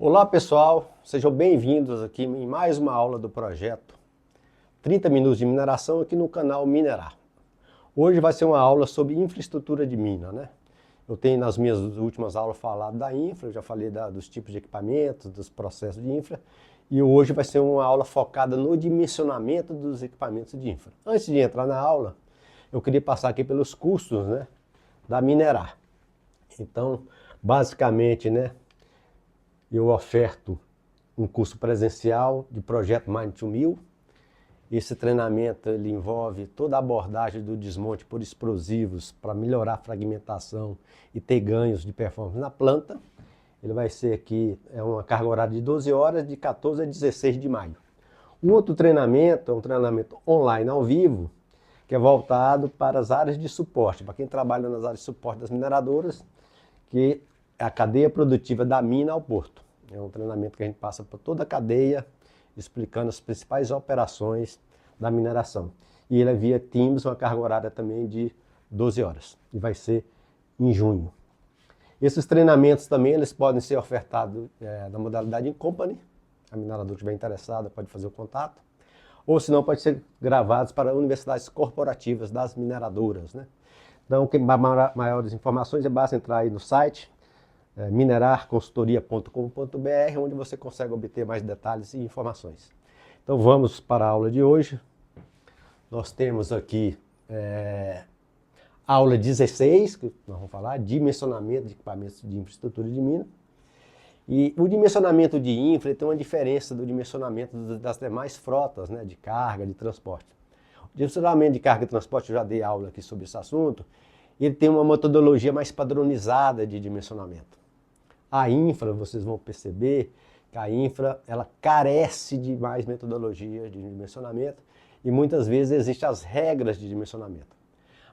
Olá pessoal, sejam bem-vindos aqui em mais uma aula do projeto 30 minutos de mineração aqui no canal Minerar. Hoje vai ser uma aula sobre infraestrutura de mina, né? Eu tenho nas minhas últimas aulas falado da infra, eu já falei dos tipos de equipamentos, dos processos de infra, e hoje vai ser uma aula focada no dimensionamento dos equipamentos de infra. Antes de entrar na aula, eu queria passar aqui pelos custos, né, da Minerar. Então, basicamente, né, eu oferto um curso presencial de projeto Mine to Mill. Esse treinamento ele envolve toda a abordagem do desmonte por explosivos para melhorar a fragmentação e ter ganhos de performance na planta. Ele vai ser aqui, é uma carga horária de 12 horas, de 14 a 16 de maio. O outro treinamento é um treinamento online ao vivo, que é voltado para as áreas de suporte, para quem trabalha nas áreas de suporte das mineradoras, que é a cadeia produtiva da mina ao porto. É um treinamento que a gente passa por toda a cadeia, explicando as principais operações da mineração. E ele é via Teams, uma carga horária também de 12 horas. E vai ser em junho. Esses treinamentos também eles podem ser ofertados na modalidade in company. A mineradora que estiver interessada pode fazer o contato. Ou se não, pode ser gravados para universidades corporativas das mineradoras, né? Então, maiores informações, basta entrar aí no site minerarconsultoria.com.br, onde você consegue obter mais detalhes e informações. Então vamos para a aula de hoje. Nós temos aqui a aula 16, que nós vamos falar, dimensionamento de equipamentos de infraestrutura de mina. E o dimensionamento de infra tem uma diferença do dimensionamento das demais frotas, né, de carga, de transporte. O dimensionamento de carga e transporte, eu já dei aula aqui sobre esse assunto, ele tem uma metodologia mais padronizada de dimensionamento. A infra, vocês vão perceber que a infra ela carece de mais metodologia de dimensionamento e muitas vezes existem as regras de dimensionamento.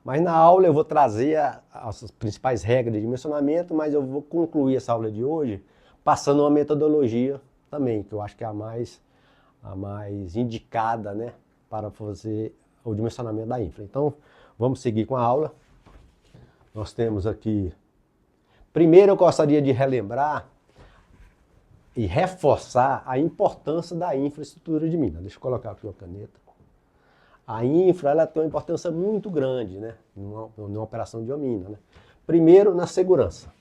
Mas na aula eu vou trazer as principais regras de dimensionamento, mas eu vou concluir essa aula de hoje passando uma metodologia também, que eu acho que é a mais indicada, né, para fazer o dimensionamento da infra. Então, vamos seguir com a aula. Nós temos aqui... Primeiro eu gostaria de relembrar e reforçar a importância da infraestrutura de mina. Deixa eu colocar aqui uma caneta. A infra ela tem uma importância muito grande, né, numa operação de uma mina, né? Primeiro, na segurança.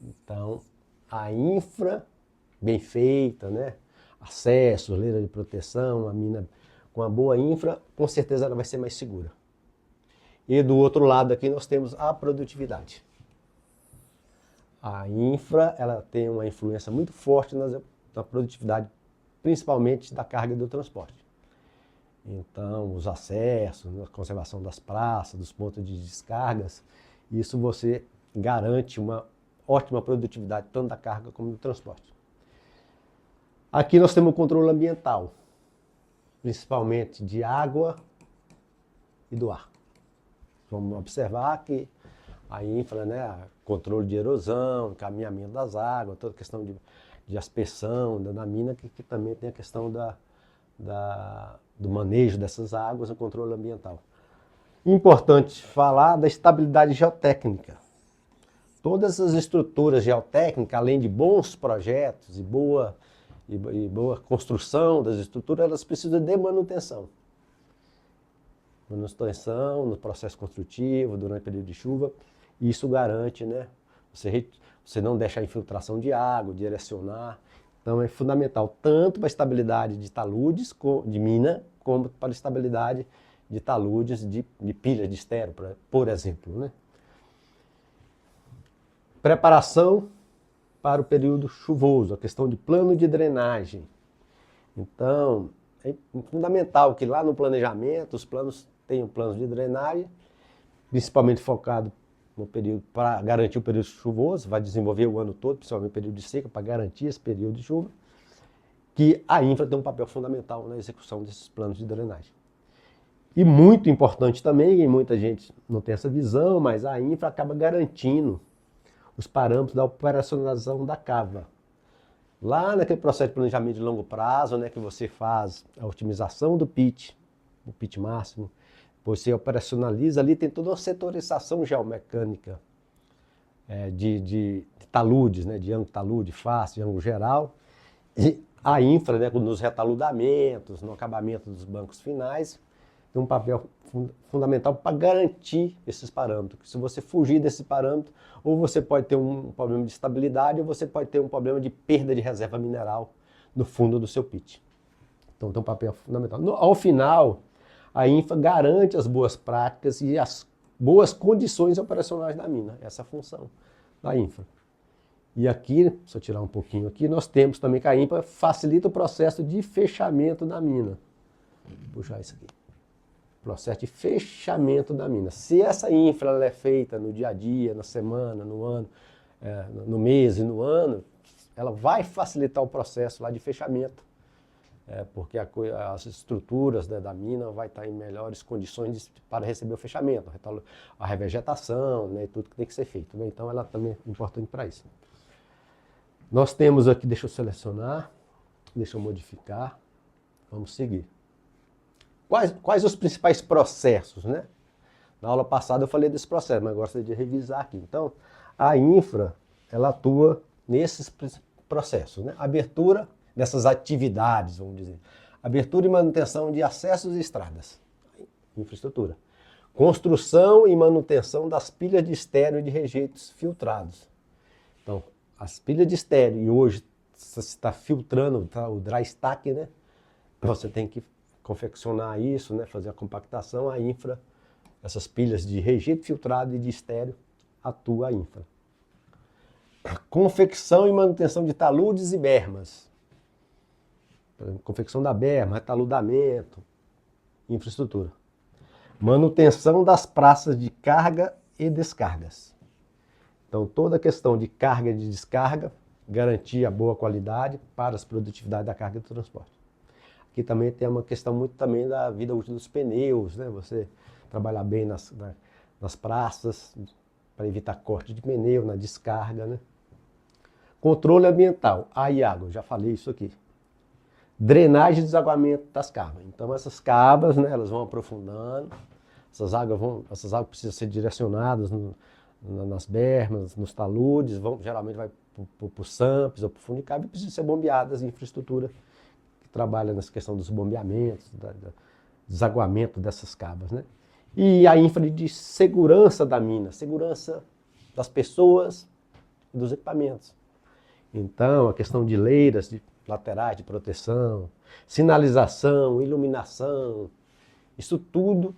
Então, a infra bem feita, né, acesso, leira de proteção, a mina com uma boa infra, com certeza ela vai ser mais segura. E do outro lado aqui nós temos a produtividade. A infra ela tem uma influência muito forte na produtividade, principalmente da carga e do transporte. Então, os acessos, a conservação das praças, dos pontos de descargas, isso você garante uma ótima produtividade, tanto da carga como do transporte. Aqui nós temos o controle ambiental, principalmente de água e do ar. Vamos observar que a infra, né, controle de erosão, encaminhamento das águas, toda a questão de aspersão na mina, que também tem a questão do manejo dessas águas, o controle ambiental. Importante falar da estabilidade geotécnica. Todas as estruturas geotécnicas, além de bons projetos e boa construção das estruturas, elas precisam de manutenção. Manutenção no processo construtivo, durante o período de chuva. Isso garante, né, você não deixar a infiltração de água, direcionar. Então é fundamental tanto para a estabilidade de taludes de mina, como para a estabilidade de taludes de pilhas de estero, por exemplo, né? Preparação para o período chuvoso, a questão de plano de drenagem. Então, é fundamental que lá no planejamento os planos tenham planos de drenagem, principalmente focado no período para garantir o período chuvoso, vai desenvolver o ano todo, principalmente o período de seca, para garantir esse período de chuva, que a infra tem um papel fundamental na execução desses planos de drenagem. E muito importante também, e muita gente não tem essa visão, mas a infra acaba garantindo os parâmetros da operacionalização da cava. Lá naquele processo de planejamento de longo prazo, né, que você faz a otimização do pitch, o pitch máximo, você operacionaliza ali, tem toda uma setorização geomecânica de taludes, né, de ângulo talude, face, de ângulo geral. E a infra, né, nos retaludamentos, no acabamento dos bancos finais, tem um papel fundamental para garantir esses parâmetros. Se você fugir desse parâmetro, ou você pode ter um problema de estabilidade, ou você pode ter um problema de perda de reserva mineral no fundo do seu pit. Então tem um papel fundamental. Ao final, a infra garante as boas práticas e as boas condições operacionais da mina. Essa é a função da infra. E aqui, se eu tirar um pouquinho aqui, nós temos também que a infra facilita o processo de fechamento da mina. Vou puxar isso aqui. Processo de fechamento da mina. Se essa infra ela é feita no dia a dia, na semana, no ano, no mês e no ano, ela vai facilitar o processo lá de fechamento, porque as estruturas, né, da mina vai estar em melhores condições para receber o fechamento, a revegetação, né, e tudo que tem que ser feito. Né? Então ela também é importante para isso. Nós temos aqui, deixa eu selecionar, deixa eu modificar, vamos seguir. Quais os principais processos, né? Na aula passada eu falei desse processo, mas gostaria de revisar aqui. Então, a infra, ela atua nesses processos, né? Abertura dessas atividades, vamos dizer. Abertura e manutenção de acessos e estradas. Infraestrutura. Construção e manutenção das pilhas de estéreo e de rejeitos filtrados. Então, as pilhas de estéreo, e hoje você está filtrando o dry stack, né? Você tem que confeccionar isso, né, fazer a compactação, a infra, essas pilhas de rejeito filtrado e de estéreo, atua a infra. Confecção e manutenção de taludes e bermas. Confecção da berma, retaludamento, infraestrutura. Manutenção das praças de carga e descargas. Então, toda a questão de carga e de descarga, garantir a boa qualidade para as produtividades da carga e do transporte. Aqui também tem uma questão muito também da vida útil dos pneus, né? Você trabalhar bem nas praças, para evitar corte de pneu, na descarga, né? Controle ambiental, água e água, já falei isso aqui. Drenagem e desaguamento das cabas. Então essas cabas, né, elas vão aprofundando, essas águas precisam ser direcionadas nas bermas, nos taludes, geralmente vai para o SAMPs ou para o fundo de cabo e precisam ser bombeadas em infraestrutura que trabalha nessa questão dos bombeamentos, desaguamento dessas cabas, né? E a infra de segurança da mina, segurança das pessoas e dos equipamentos. Então, a questão de leiras de laterais de proteção, sinalização, iluminação, isso tudo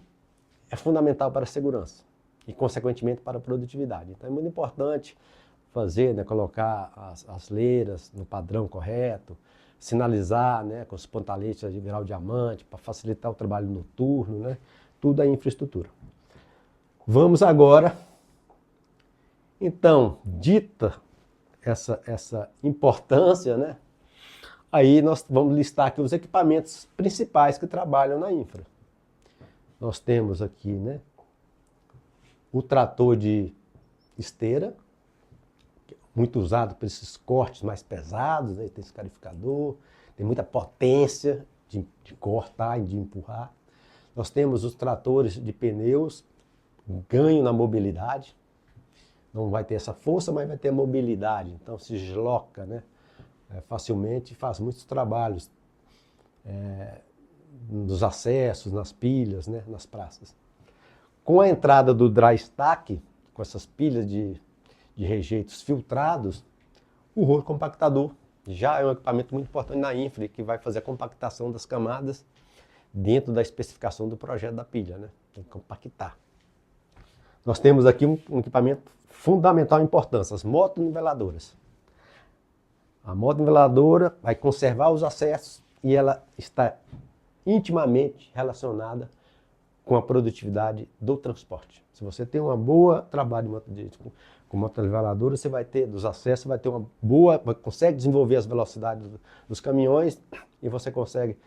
é fundamental para a segurança e, consequentemente, para a produtividade. Então, é muito importante fazer, né, colocar as leiras no padrão correto, sinalizar, né, com os pontaletes de grau diamante para facilitar o trabalho noturno, né? Tudo é infraestrutura. Vamos agora, então, dita essa importância, né? Aí nós vamos listar aqui os equipamentos principais que trabalham na infra. Nós temos aqui, né, o trator de esteira, muito usado para esses cortes mais pesados, né? Tem escarificador, tem muita potência de cortar e de empurrar. Nós temos os tratores de pneus, ganho na mobilidade. Não vai ter essa força, mas vai ter a mobilidade. Então se desloca, né, facilmente e faz muitos trabalhos nos acessos, nas pilhas, né, nas praças. Com a entrada do dry stack, com essas pilhas de rejeitos filtrados, o rolo compactador já é um equipamento muito importante na infra, que vai fazer a compactação das camadas dentro da especificação do projeto da pilha, né? Tem que compactar. Nós temos aqui um equipamento fundamental importância, as motoniveladoras. A motoniveladora vai conservar os acessos e ela está intimamente relacionada com a produtividade do transporte. Se você tem uma boa trabalho com motoniveladora, você vai ter dos acessos, vai ter uma boa, consegue desenvolver as velocidades dos caminhões e você consegue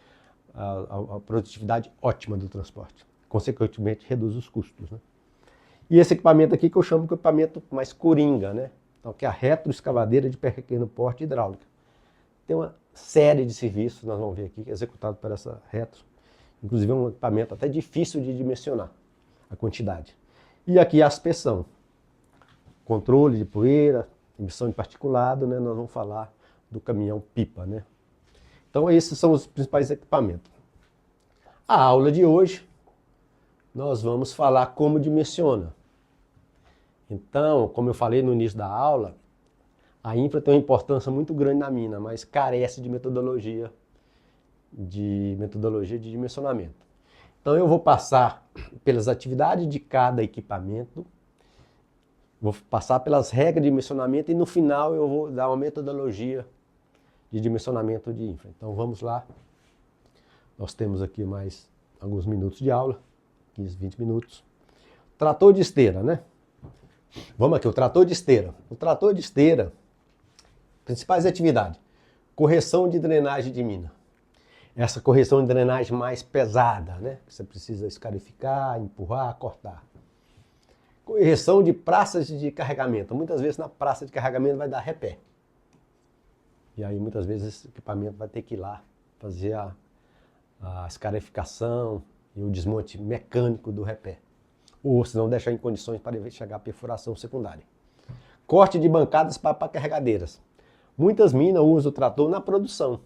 a produtividade ótima do transporte. Consequentemente, reduz os custos, né? E esse equipamento aqui que eu chamo de equipamento mais coringa, né? Então, que é a retroescavadeira de pequeno porte hidráulica. Tem uma série de serviços, nós vamos ver aqui, que é executado por essa retro. Inclusive é um equipamento até difícil de dimensionar a quantidade. E aqui a aspersão. controle de poeira, emissão de particulado, né? Nós vamos falar do caminhão-pipa, né? Então esses são os principais equipamentos. A aula de hoje, nós vamos falar como dimensiona. Então, como eu falei no início da aula, a infra tem uma importância muito grande na mina, mas carece de metodologia de dimensionamento. Então eu vou passar pelas atividades de cada equipamento, vou passar pelas regras de dimensionamento e no final eu vou dar uma metodologia de dimensionamento de infra. Então vamos lá. Nós temos aqui mais alguns minutos de aula, 15, 20 minutos. Trator de esteira, né? Vamos aqui, o trator de esteira. O trator de esteira, principais atividades. Correção de drenagem de mina. Essa correção de drenagem mais pesada, né? Que você precisa escarificar, empurrar, cortar. Correção de praças de carregamento. Muitas vezes na praça de carregamento vai dar repé. E aí muitas vezes esse equipamento vai ter que ir lá fazer a escarificação e o desmonte mecânico do repé. Ou se não deixar em condições para chegar à perfuração secundária. Corte de bancadas para carregadeiras. Muitas minas usam o trator na produção,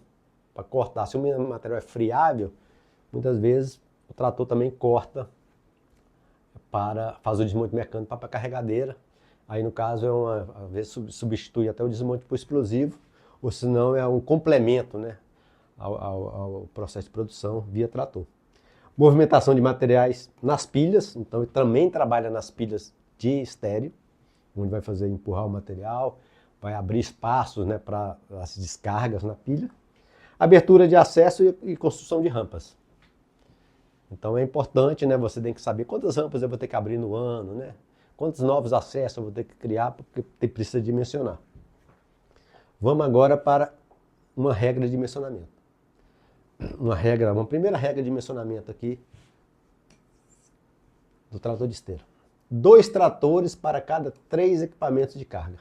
para cortar. Se o material é friável, muitas vezes o trator também corta para fazer o desmonte mecânico para a carregadeira. Aí no caso, às vezes substitui até o desmonte por explosivo, ou se não é um complemento, né, ao processo de produção via trator. Movimentação de materiais nas pilhas, então ele também trabalha nas pilhas de estéreo, onde vai fazer empurrar o material, vai abrir espaços, né, para as descargas na pilha. Abertura de acesso e construção de rampas. Então é importante, né, você tem que saber quantas rampas eu vou ter que abrir no ano, né, quantos novos acessos eu vou ter que criar, porque precisa dimensionar. Vamos agora para uma regra de dimensionamento. Uma primeira regra de dimensionamento aqui do trator de esteira. 2 tratores para cada 3 equipamentos de carga.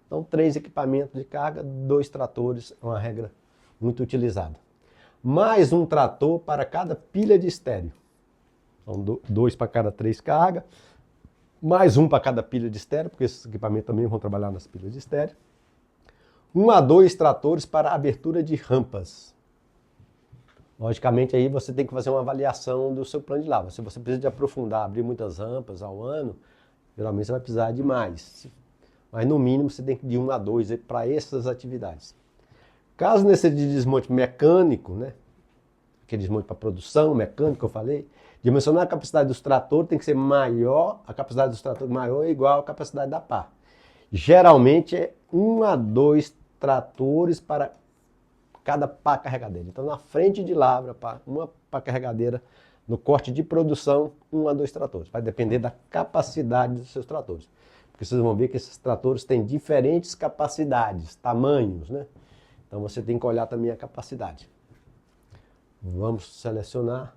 Então 3 equipamentos de carga, 2 tratores, é uma regra muito utilizada. Mais um trator para cada pilha de estéreo. Então 2 para cada 3 cargas, mais um para cada pilha de estéreo, porque esses equipamentos também vão trabalhar nas pilhas de estéreo. 1 a 2 tratores para abertura de rampas. Logicamente, aí você tem que fazer uma avaliação do seu plano de lavra. Se você precisa de aprofundar, abrir muitas rampas ao ano, geralmente você vai precisar de mais. Mas no mínimo você tem que de 1 a 2 para essas atividades. Caso necessite de desmonte mecânico, né? Aquele desmonte para produção mecânico que eu falei, dimensionar a capacidade dos tratores tem que ser maior, a capacidade dos tratores maior é igual à capacidade da pá. Geralmente é 1 a 2 tratores para cada pá carregadeira. Então, na frente de lavra, uma pá carregadeira, no corte de produção, 1 a 2 tratores. Vai depender da capacidade dos seus tratores. Porque vocês vão ver que esses tratores têm diferentes capacidades, tamanhos, né? Então, você tem que olhar também a capacidade. Vamos selecionar,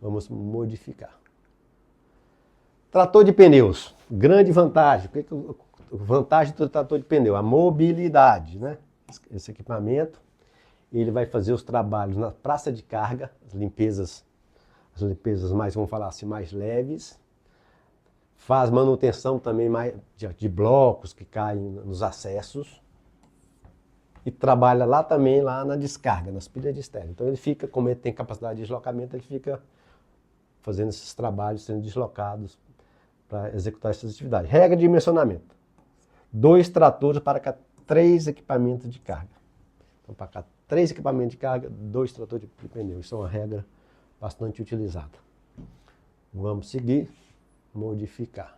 vamos modificar. Trator de pneus. Grande vantagem. Vantagem do trator de pneu, a mobilidade, né? Esse equipamento, ele vai fazer os trabalhos na praça de carga, as limpezas mais, vamos falar assim, mais leves. Faz manutenção também mais de blocos que caem nos acessos. E trabalha lá também, lá na descarga, nas pilhas de estéreo. Então ele fica, como ele tem capacidade de deslocamento, ele fica fazendo esses trabalhos, sendo deslocados para executar essas atividades. Regra de dimensionamento. 2 tratores para cada 3 equipamentos de carga. Então, para cada 3 equipamentos de carga, 2 tratores de pneu. Isso é uma regra bastante utilizada. Vamos seguir, modificar.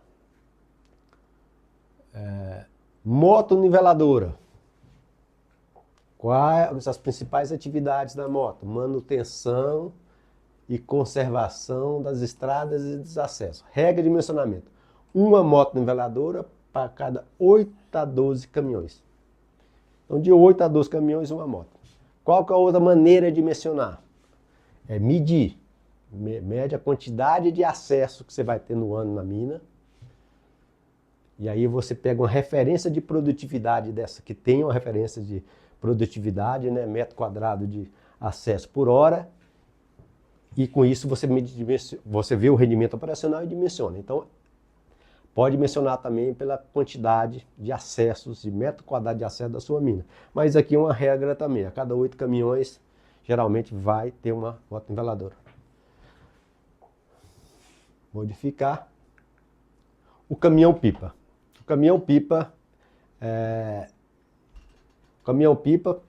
Moto niveladora. Quais as principais atividades da moto? Manutenção e conservação das estradas e dos acessos. Regra de dimensionamento. Uma moto niveladora para cada 8 a 12 caminhões. Então, de 8 a 12 caminhões, uma moto. Qual que é a outra maneira de dimensionar? É medir. Mede a quantidade de acesso que você vai ter no ano na mina. E aí você pega uma referência de produtividade dessa, que tem uma referência de produtividade, né, metro quadrado de acesso por hora, e com isso você vê o rendimento operacional e dimensiona. Então, Pode mencionar também pela quantidade de acessos, de metro quadrado de acesso da sua mina. Mas aqui uma regra também, a cada 8 caminhões, geralmente vai ter uma rota niveladora. Modificar. O caminhão-pipa. O caminhão-pipa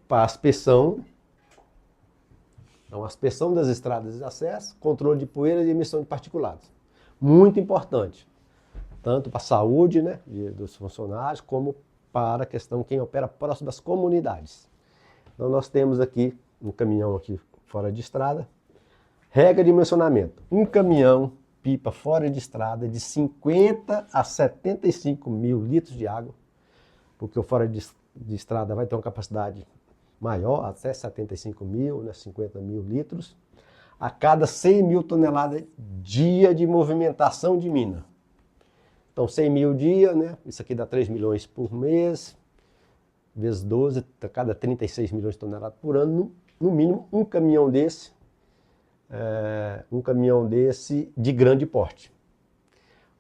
para aspersão. Então, aspersão das estradas de acesso, controle de poeira e emissão de particulados. Muito importante, tanto para a saúde, né, dos funcionários, como para a questão quem opera próximo das comunidades. Então, nós temos aqui um caminhão aqui fora de estrada. Regra de dimensionamento. Um caminhão-pipa fora de estrada de 50 a 75 mil litros de água, porque o fora de estrada vai ter uma capacidade maior, até 75 mil, né, 50 mil litros, a cada 100 mil toneladas dia de movimentação de mina. Então 100 mil dia, né, isso aqui dá 3 milhões por mês, vezes 12, a cada 36 milhões de toneladas por ano, no mínimo um caminhão desse de grande porte.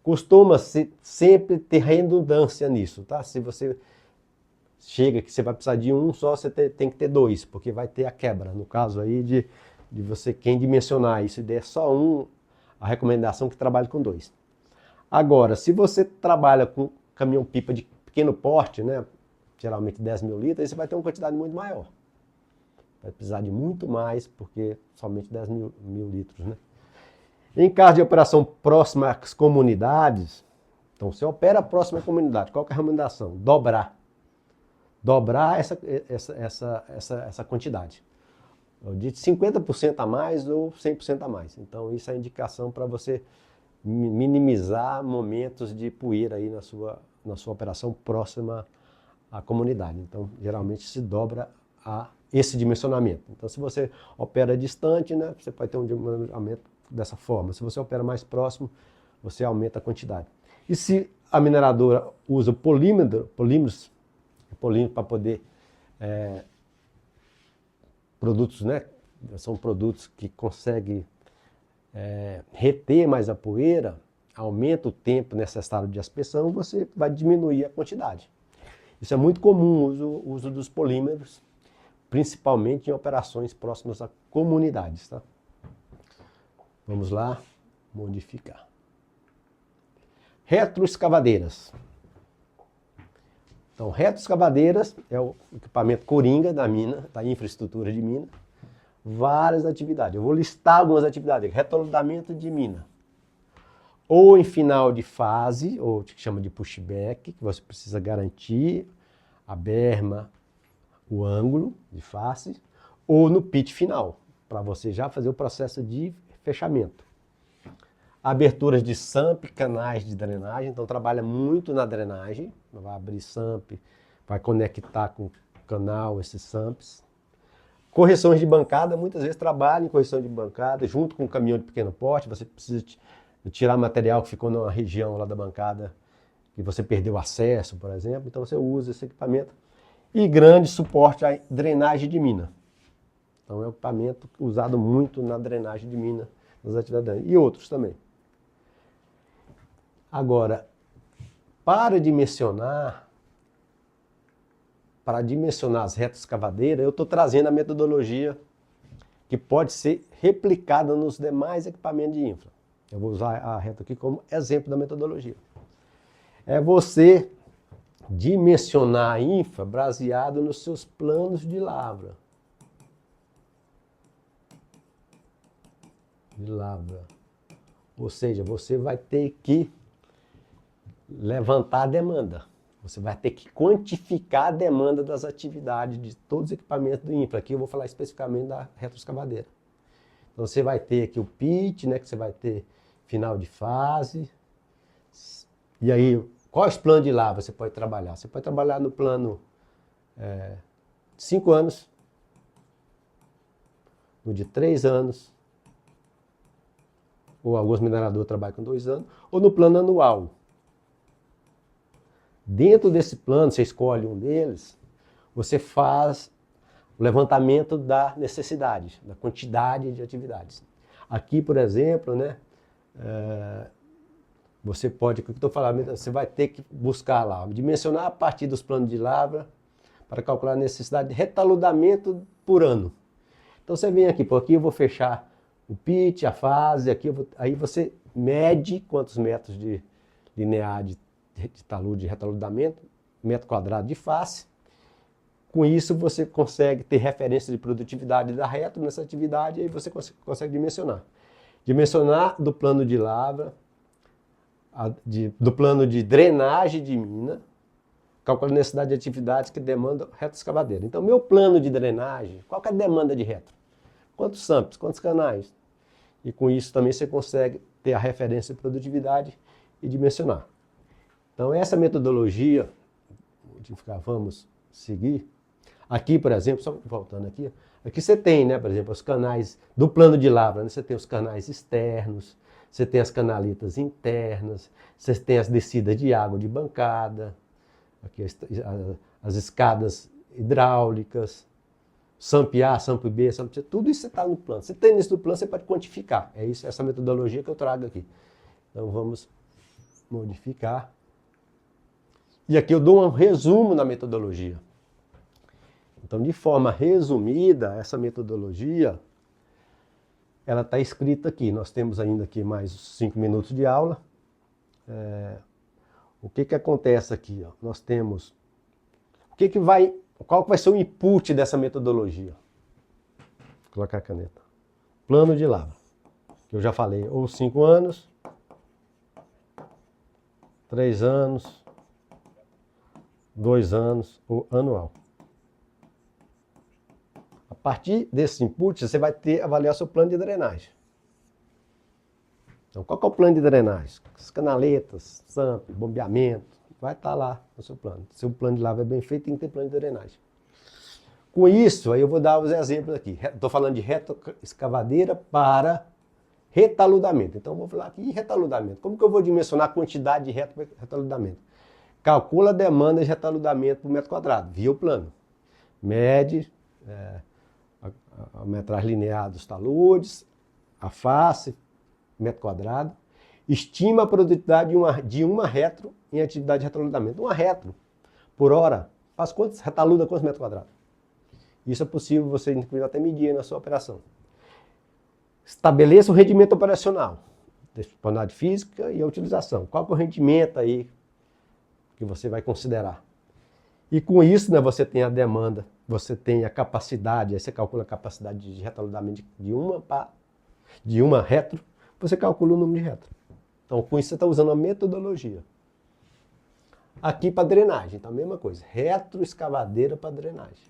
Costuma-se sempre ter redundância nisso, tá? Se você chega que você vai precisar de um só, você tem que ter dois, porque vai ter a quebra. No caso aí de você, quem dimensionar isso e der só um, a recomendação é que trabalhe com dois. Agora, se você trabalha com caminhão-pipa de pequeno porte, né, geralmente 10 mil litros, aí você vai ter uma quantidade muito maior. Vai precisar de muito mais, porque somente 10 mil litros, né? Em caso de operação próxima às comunidades, então você opera próximo à comunidade, qual que é a recomendação? Dobrar essa quantidade. De 50% a mais ou 100% a mais. Então isso é indicação para você minimizar momentos de poeira aí na sua operação próxima à comunidade. Então geralmente se dobra esse dimensionamento. Então se você opera distante, né, você pode ter um dimensionamento dessa forma. Se você opera mais próximo, você aumenta a quantidade. E se a mineradora usa polímeros para poder produtos, né? São produtos que conseguem reter mais a poeira, aumenta o tempo necessário de aspersão, você vai diminuir a quantidade. Isso é muito comum, o uso dos polímeros, principalmente em operações próximas a comunidades, tá? Vamos lá, modificar. Retroescavadeiras. Então, retroescavadeiras é o equipamento coringa da mina, da infraestrutura de mina. Várias atividades. Eu vou listar algumas atividades. Retolamento de mina. Ou em final de fase, ou que chama de pushback, que você precisa garantir a berma, o ângulo de face, ou no pit final, para você já fazer o processo de fechamento. Aberturas de sump, canais de drenagem, então trabalha muito na drenagem, vai abrir sump, vai conectar com o canal esses sumps. Correções de bancada, muitas vezes trabalha em correção de bancada, junto com o caminhão de pequeno porte, você precisa tirar material que ficou na região lá da bancada, que você perdeu acesso, por exemplo, então você usa esse equipamento. E grande suporte à drenagem de mina. Então é um equipamento usado muito na drenagem de mina, nas atividades, e outros também. Agora, para dimensionar as retroescavadeiras, eu estou trazendo a metodologia que pode ser replicada nos demais equipamentos de infra. Eu vou usar a reta aqui como exemplo da metodologia. É você dimensionar a infra baseado nos seus planos de lavra. Ou seja, você vai ter que levantar a demanda. Você vai ter que quantificar a demanda das atividades de todos os equipamentos do infra. Aqui eu vou falar especificamente da retroescavadeira. Então você vai ter aqui o pit, né, que você vai ter final de fase. E aí, quais planos de lavra você pode trabalhar? Você pode trabalhar no plano de 5 anos, no de 3 anos, ou alguns mineradores trabalham com 2 anos, ou no plano anual. Dentro desse plano, você escolhe um deles, você faz o levantamento da necessidade, da quantidade de atividades. Aqui, por exemplo, né, você pode, o que eu estou falando, você vai ter que buscar lá, dimensionar a partir dos planos de lavra para calcular a necessidade de retaludamento por ano. Então você vem aqui, por aqui eu vou fechar o pitch, a fase, aqui aí você mede quantos metros de linear de talude, de retaludamento, metro quadrado de face. Com isso você consegue ter referência de produtividade da retro nessa atividade e aí você consegue dimensionar. Dimensionar do plano de lavra, do plano de drenagem de mina, calcular a necessidade de atividades que demandam retroescavadeira. Então, meu plano de drenagem, qual que é a demanda de retro? Quantos samples, quantos canais? E com isso também você consegue ter a referência de produtividade e dimensionar. Então, essa metodologia, vamos seguir. Aqui, por exemplo, só voltando aqui, aqui você tem, né, por exemplo, os canais do plano de lavra, né? Você tem os canais externos, você tem as canaletas internas, você tem as descidas de água de bancada, aqui as escadas hidráulicas, SAMP A, SAMP B, SAMP C, tudo isso está no plano. Você tem isso no plano, você pode quantificar. É isso, essa metodologia que eu trago aqui. Então vamos modificar. E aqui eu dou um resumo na metodologia. Então, de forma resumida, essa metodologia, ela está escrita aqui. Nós temos ainda aqui mais 5 minutos de aula. O que acontece aqui? Ó? Nós temos... Qual vai ser o input dessa metodologia? Vou colocar a caneta. Plano de lavra. Que eu já falei, ou 5 anos, 3 anos, 2 anos, ou anual. A partir desse input, você vai avaliar seu plano de drenagem. Então, qual que é o plano de drenagem? As canaletas, SAMP, bombeamento, vai estar lá no seu plano. Se o plano de lavra é bem feito, tem que ter plano de drenagem. Com isso, aí eu vou dar os exemplos aqui. Estou falando de retroescavadeira para retaludamento. Então, eu vou falar aqui em retaludamento. Como que eu vou dimensionar a quantidade de retaludamento? Calcula a demanda de retaludamento por metro quadrado, via o plano. Mede a metragem linear dos taludes, a face, metro quadrado. Estima a produtividade de uma retro em atividade de retaludamento. Uma retro por hora faz quantos retaluda quantos metros quadrados? Isso é possível você incluir até medir na sua operação. Estabeleça o rendimento operacional, disponibilidade física e a utilização. Qual que é o rendimento aí que você vai considerar? E com isso, né, você tem a demanda, você tem a capacidade, aí você calcula a capacidade de retaludamento de uma retro, você calcula o número de retro. Então, com isso você está usando a metodologia. Aqui para drenagem, então a mesma coisa, retroescavadeira para drenagem.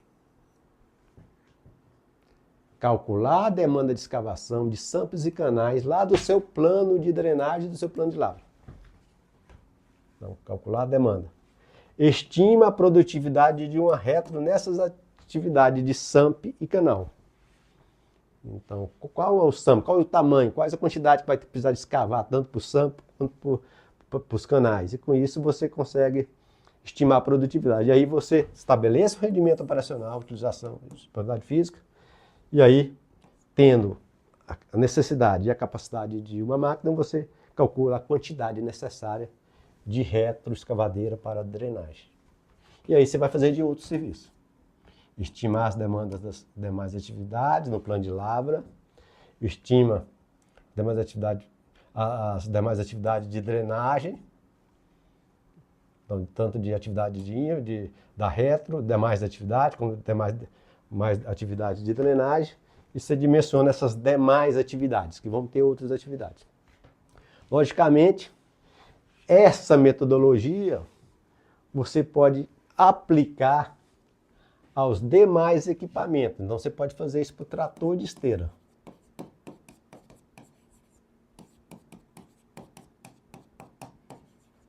Calcular a demanda de escavação de samples e canais lá do seu plano de drenagem, do seu plano de lavra. Então, calcular a demanda. Estima a produtividade de uma retro nessas atividades de SAMP e canal. Então, qual é o SAMP? Qual é o tamanho? Qual é a quantidade que vai precisar de escavar, tanto para o SAMP quanto para os canais? E com isso você consegue estimar a produtividade. E aí você estabelece o rendimento operacional, utilização, disponibilidade física. E aí, tendo a necessidade e a capacidade de uma máquina, você calcula a quantidade necessária de retroescavadeira para drenagem. E aí você vai fazer de outro serviço. Estimar as demandas das demais atividades no plano de lavra, estima as demais atividades de drenagem, então, tanto de atividade da retro, demais atividades, como mais atividades de drenagem, e você dimensiona essas demais atividades, que vão ter outras atividades. Logicamente, essa metodologia você pode aplicar aos demais equipamentos. Então você pode fazer isso para o trator de esteira.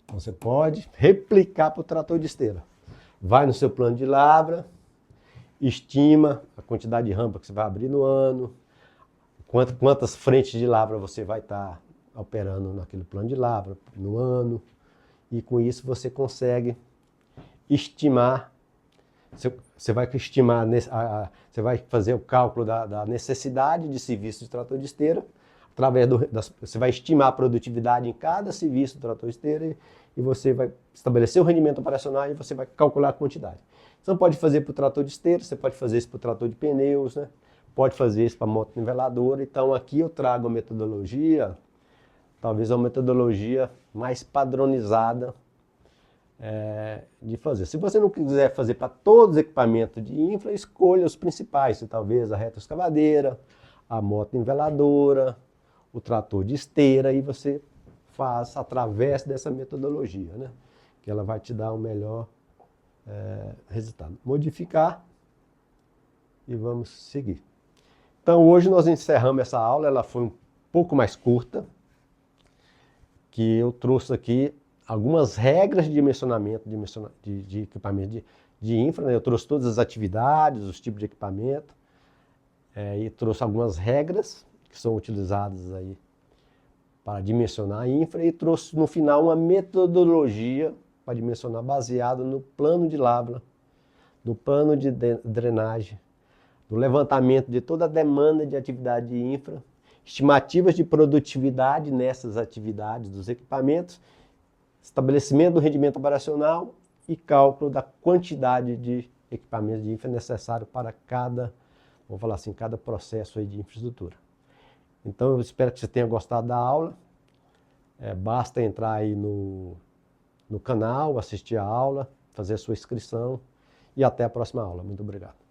Então, você pode replicar para o trator de esteira. Vai no seu plano de lavra, estima a quantidade de rampa que você vai abrir no ano, quantas frentes de lavra você vai estar operando naquele plano de lavra no ano, e com isso você consegue estimar, você vai estimar, você vai fazer o cálculo da necessidade de serviço de trator de esteira, você vai estimar a produtividade em cada serviço do trator esteira e você vai estabelecer o rendimento operacional e você vai calcular a quantidade. Você não pode fazer para o trator de esteira, você pode fazer isso para o trator de pneus, né? Pode fazer isso para a moto niveladora. Então aqui eu trago a metodologia, talvez uma metodologia mais padronizada de fazer. Se você não quiser fazer para todos os equipamentos de infra, escolha os principais, talvez a retroescavadeira, a moto niveladora, o trator de esteira, e você faz através dessa metodologia, né? Que ela vai te dar um melhor resultado. Modificar e vamos seguir. Então hoje nós encerramos essa aula, ela foi um pouco mais curta, que eu trouxe aqui algumas regras de dimensionamento de equipamento de infra, né? Eu trouxe todas as atividades, os tipos de equipamento, e trouxe algumas regras que são utilizadas aí para dimensionar a infra, e trouxe no final uma metodologia para dimensionar baseado no plano de Lavra, no plano de drenagem, do levantamento de toda a demanda de atividade de infra, estimativas de produtividade nessas atividades dos equipamentos, estabelecimento do rendimento operacional e cálculo da quantidade de equipamentos de infra necessário para cada, vamos falar assim, cada processo aí de infraestrutura. Então eu espero que você tenha gostado da aula. Basta entrar aí no canal, assistir a aula, fazer a sua inscrição e até a próxima aula. Muito obrigado.